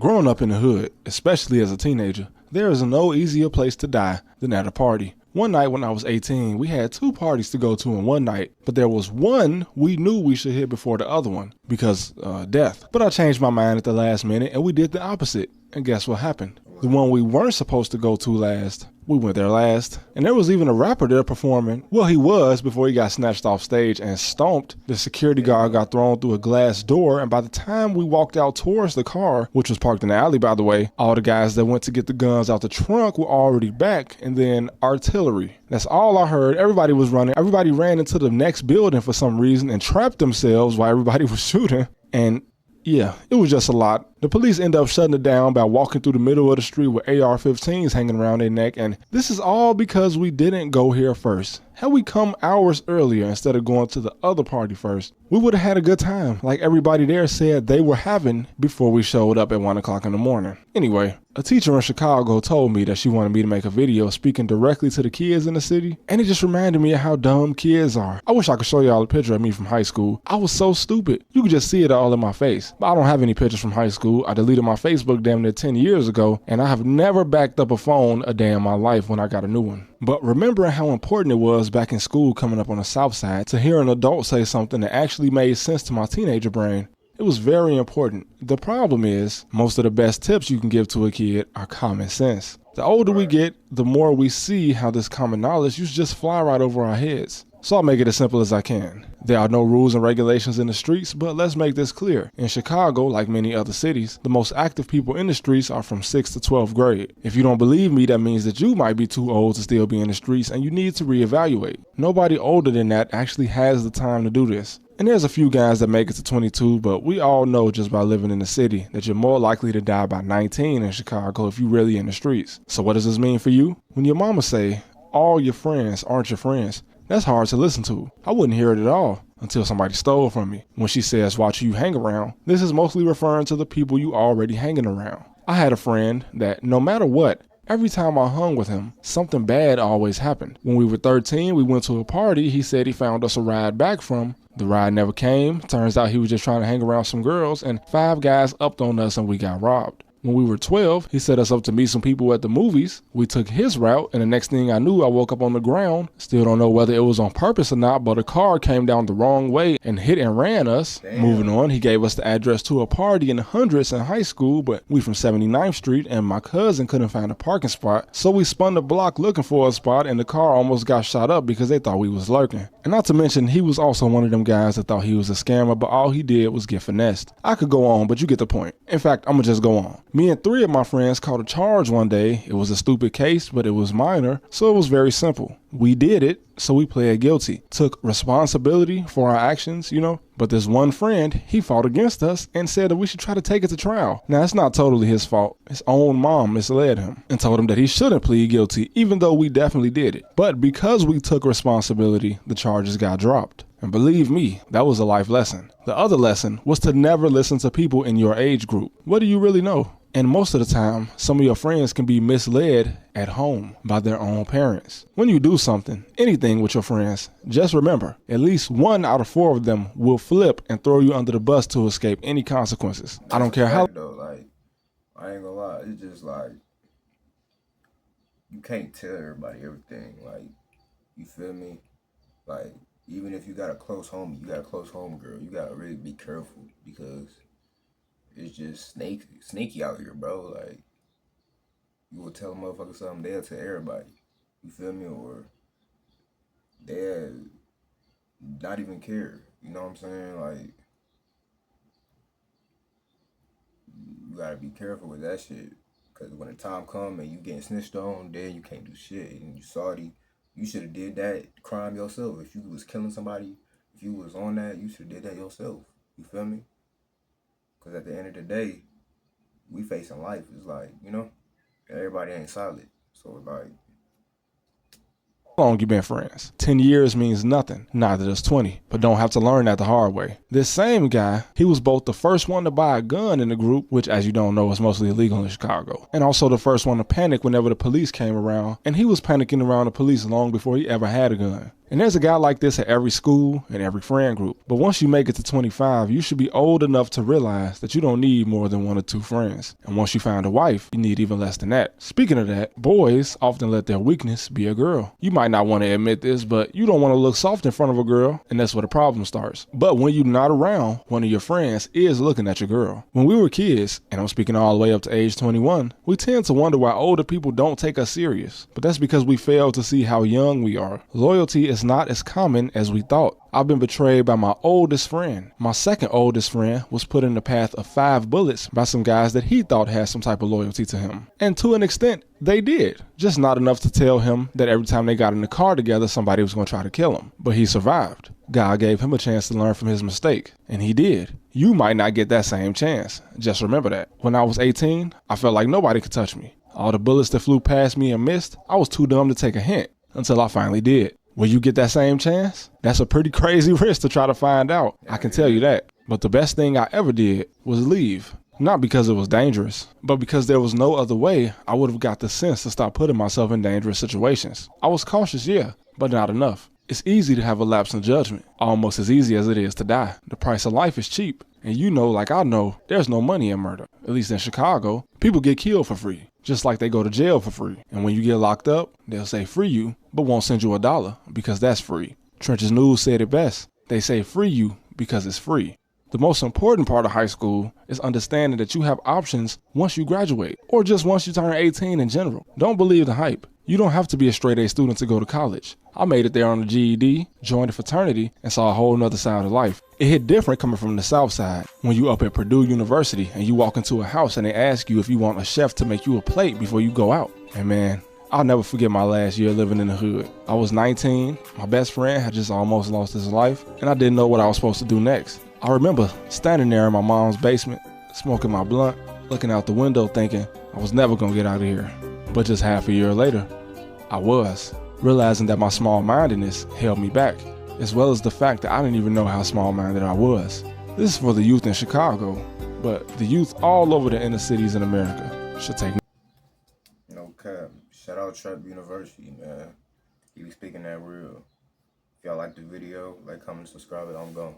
Growing up in the hood, especially as a teenager, there is no easier place to die than at a party. One night when I was 18, we had 2 parties to go to in one night, but there was one we knew we should hit before the other one because death. But I changed my mind at the last minute and we did the opposite. And guess what happened? The one we weren't supposed to go to last, we went there last. And there was even a rapper there performing. Well, he was before he got snatched off stage and stomped. The security guard got thrown through a glass door. And by the time we walked out towards the car, which was parked in the alley, by the way, all the guys that went to get the guns out the trunk were already back. And then artillery. That's all I heard. Everybody was running. Everybody ran into the next building for some reason and trapped themselves while everybody was shooting. And yeah, it was just a lot. The police end up shutting it down by walking through the middle of the street with AR-15s hanging around their neck, and this is all because we didn't go here first. Had we come hours earlier instead of going to the other party first, we would have had a good time, like everybody there said they were having before we showed up at 1 o'clock in the morning. Anyway, a teacher in Chicago told me that she wanted me to make a video speaking directly to the kids in the city, and it just reminded me of how dumb kids are. I wish I could show y'all a picture of me from high school. I was so stupid. You could just see it all in my face. But I don't have any pictures from high school. I deleted my Facebook damn near 10 years ago, and I have never backed up a phone a day in my life when I got a new one. But remembering how important it was back in school coming up on the South Side to hear an adult say something that actually made sense to my teenager brain, it was very important. The problem is, most of the best tips you can give to a kid are common sense. The older we get, the more we see how this common knowledge used to just fly right over our heads. So I'll make it as simple as I can. There are no rules and regulations in the streets, but let's make this clear. In Chicago, like many other cities, the most active people in the streets are from 6th to 12th grade. If you don't believe me, that means that you might be too old to still be in the streets and you need to reevaluate. Nobody older than that actually has the time to do this. And there's a few guys that make it to 22, but we all know just by living in the city that you're more likely to die by 19 in Chicago if you're really in the streets. So what does this mean for you? When your mama say, all your friends aren't your friends, that's hard to listen to. I wouldn't hear it at all until somebody stole from me. When she says, watch who you hang around, this is mostly referring to the people you already hanging around. I had a friend that no matter what, every time I hung with him, something bad always happened. When we were 13, we went to a party he said he found us a ride back from. The ride never came. Turns out he was just trying to hang around some girls, and 5 guys upped on us and we got robbed. When we were 12, he set us up to meet some people at the movies. We took his route, and the next thing I knew, I woke up on the ground. Still don't know whether it was on purpose or not, but a car came down the wrong way and hit and ran us. Damn. Moving on, he gave us the address to a party in the hundreds in high school, but we from 79th Street, and my cousin couldn't find a parking spot. So we spun the block looking for a spot, and the car almost got shot up because they thought we was lurking. And not to mention, he was also one of them guys that thought he was a scammer, but all he did was get finessed. I could go on, but you get the point. In fact, I'm gonna just go on. Me and 3 of my friends caught a charge one day. It was a stupid case, but it was minor, so it was very simple. We did it, so we pled guilty. Took responsibility for our actions, But this one friend, he fought against us and said that we should try to take it to trial. Now, it's not totally his fault. His own mom misled him and told him that he shouldn't plead guilty, even though we definitely did it. But because we took responsibility, the charges got dropped. And believe me, that was a life lesson. The other lesson was to never listen to people in your age group. What do you really know? And most of the time, some of your friends can be misled at home by their own parents. When you do something, anything with your friends, just remember, at least 1 out of 4 of them will flip and throw you under the bus to escape any consequences. I don't care how. I ain't gonna lie, it's just like, you can't tell everybody everything. Like, you feel me? Like, even if you got a close homie, you got a close home girl, you gotta really be careful because it's just sneaky out here, bro. Like, you will tell a motherfucker something, they'll tell everybody. You feel me? Or they'll not even care. You know what I'm saying? Like, you gotta be careful with that shit. Cause when the time come and you getting snitched on, then you can't do shit. And you salty, you should have did that crime yourself. If you was killing somebody, if you was on that, you should have did that yourself. You feel me? Because at the end of the day, we facing life. It's like, everybody ain't solid. So it's like, how long you been friends? 10 years means nothing. Neither does 20. But don't have to learn that the hard way. This same guy, he was both the first one to buy a gun in the group, which as you don't know is mostly illegal in Chicago, and also the first one to panic whenever the police came around. And he was panicking around the police long before he ever had a gun. And there's a guy like this at every school and every friend group. But once you make it to 25, you should be old enough to realize that you don't need more than 1 or 2 friends. And once you find a wife, you need even less than that. Speaking of that, boys often let their weakness be a girl. You might not want to admit this, but you don't want to look soft in front of a girl, and that's where the problem starts. But when you're not around, one of your friends is looking at your girl. When we were kids, and I'm speaking all the way up to age 21, we tend to wonder why older people don't take us serious. But that's because we fail to see how young we are. Loyalty is not as common as we thought. I've been betrayed by my oldest friend. My second oldest friend was put in the path of 5 bullets by some guys that he thought had some type of loyalty to him. And to an extent, they did. Just not enough to tell him that every time they got in the car together, somebody was going to try to kill him. But he survived. God gave him a chance to learn from his mistake. And he did. You might not get that same chance. Just remember that. When I was 18, I felt like nobody could touch me. All the bullets that flew past me and missed, I was too dumb to take a hint. Until I finally did. Will you get that same chance? That's a pretty crazy risk to try to find out. I can tell you that. But the best thing I ever did was leave. Not because it was dangerous, but because there was no other way I would have got the sense to stop putting myself in dangerous situations. I was cautious, yeah, but not enough. It's easy to have a lapse in judgment, almost as easy as it is to die. The price of life is cheap. And you know, like I know, there's no money in murder. At least in Chicago, people get killed for free, just like they go to jail for free. And when you get locked up, they'll say free you, but won't send you $1 because that's free. Trenches News said it best. They say free you because it's free. The most important part of high school is understanding that you have options once you graduate, or just once you turn 18 in general. Don't believe the hype. You don't have to be a straight A student to go to college. I made it there on the GED, joined a fraternity, and saw a whole nother side of life. It hit different coming from the South Side. When you up at Purdue University and you walk into a house and they ask you if you want a chef to make you a plate before you go out. And man, I'll never forget my last year living in the hood. I was 19, my best friend had just almost lost his life, and I didn't know what I was supposed to do next. I remember standing there in my mom's basement, smoking my blunt, looking out the window thinking I was never gonna get out of here. But just half a year later, I was, realizing that my small-mindedness held me back, as well as the fact that I didn't even know how small-minded I was. This is for the youth in Chicago, but the youth all over the inner cities in America should take. No cap. Shout out Trap University, man. He be speaking that real. If y'all like the video, like, comment, subscribe, and I'm gone.